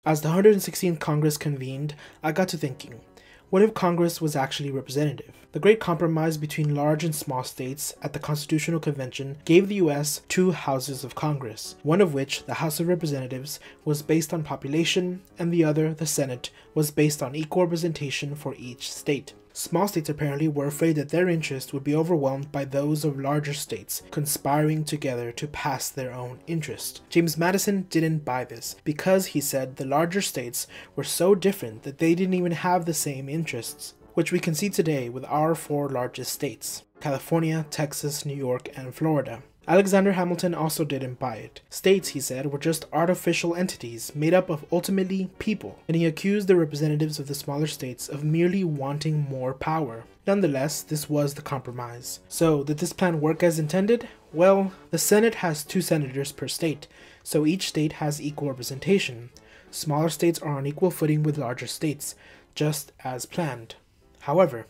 As the 116th Congress convened, I got to thinking, what if Congress was actually representative? The great compromise between large and small states at the Constitutional Convention gave the US two houses of Congress, one of which, the House of Representatives, was based on population, and the other, the Senate, was based on equal representation for each state. Small states apparently were afraid that their interest would be overwhelmed by those of larger states, conspiring together to pass their own interest. James Madison didn't buy this, because he said the larger states were so different that they didn't even have the same interests, which we can see today with our four largest states: California, Texas, New York, and Florida. Alexander Hamilton also didn't buy it. States, he said, were just artificial entities made up of ultimately people, and he accused the representatives of the smaller states of merely wanting more power. Nonetheless, this was the compromise. So, did this plan work as intended? Well, the Senate has 2 senators per state, so each state has equal representation. Smaller states are on equal footing with larger states, just as planned. However,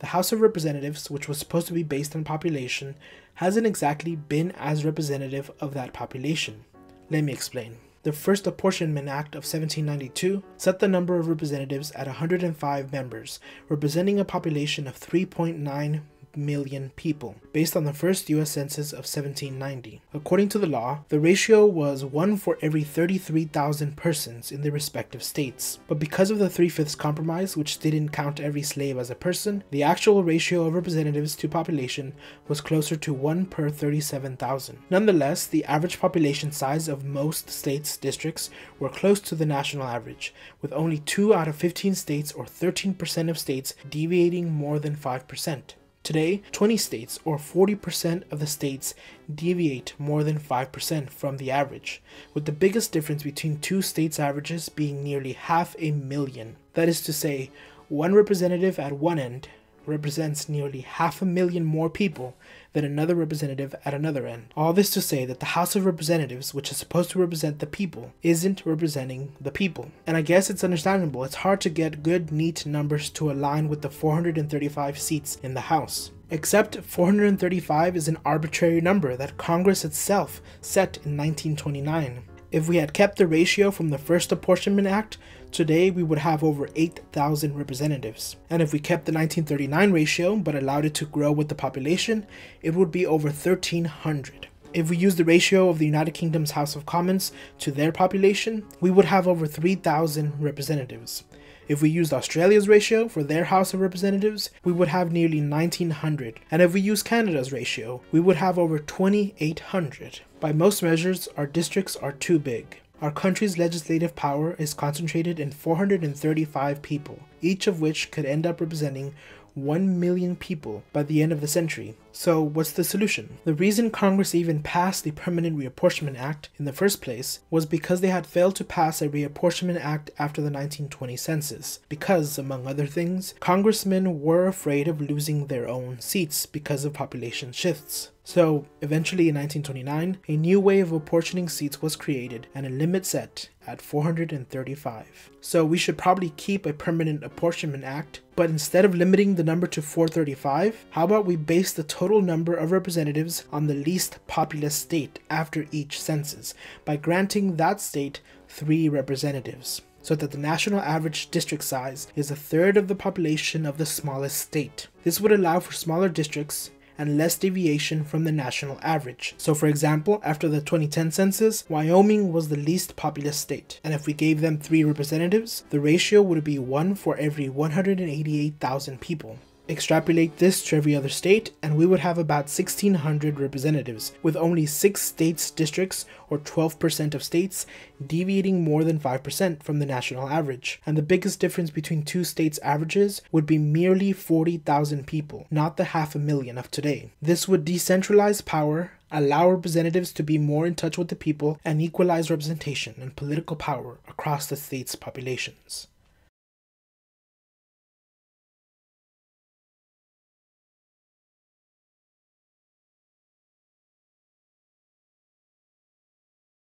the House of Representatives, which was supposed to be based on population, hasn't exactly been as representative of that population. Let me explain. The first Apportionment Act of 1792 set the number of representatives at 105 members, representing a population of 3.9 million people, based on the first US Census of 1790. According to the law, the ratio was 1 for every 33,000 persons in the respective states. But because of the 3/5 compromise, which didn't count every slave as a person, the actual ratio of representatives to population was closer to 1 per 37,000. Nonetheless, the average population size of most states' districts were close to the national average, with only 2 out of 15 states, or 13% of states, deviating more than 5%. Today, 20 states, or 40% of the states, deviate more than 5% from the average, with the biggest difference between 2 states' averages being nearly 500,000. That is to say, one representative at one end represents nearly 500,000 more people than another representative at another end. All this to say that the House of Representatives, which is supposed to represent the people, isn't representing the people. And I guess it's understandable. It's hard to get good, neat numbers to align with the 435 seats in the House. Except 435 is an arbitrary number that Congress itself set in 1929. If we had kept the ratio from the first Apportionment Act, today we would have over 8,000 representatives. And if we kept the 1939 ratio but allowed it to grow with the population, it would be over 1,300. If we use the ratio of the United Kingdom's House of Commons to their population, we would have over 3,000 representatives. If we used Australia's ratio for their House of Representatives, we would have nearly 1,900. And if we use Canada's ratio, we would have over 2,800. By most measures, our districts are too big. Our country's legislative power is concentrated in 435 people, each of which could end up representing 1 million people by the end of the century. So what's the solution? The reason Congress even passed the Permanent Reapportionment Act in the first place was because they had failed to pass a reapportionment act after the 1920 census, because, among other things, congressmen were afraid of losing their own seats because of population shifts. So, eventually in 1929, a new way of apportioning seats was created and a limit set at 435. So we should probably keep a Permanent Apportionment Act, but instead of limiting the number to 435, how about we base the total number of representatives on the least populous state after each census, by granting that state 3 representatives, so that the national average district size is 1/3 of the population of the smallest state. This would allow for smaller districts and less deviation from the national average. So for example, after the 2010 census, Wyoming was the least populous state, and if we gave them 3 representatives, the ratio would be 1 for every 188,000 people. Extrapolate this to every other state, and we would have about 1,600 representatives, with only 6 states districts, or 12% of states, deviating more than 5% from the national average. And the biggest difference between 2 states' averages would be merely 40,000 people, not the 500,000 of today. This would decentralize power, allow representatives to be more in touch with the people, and equalize representation and political power across the states' populations.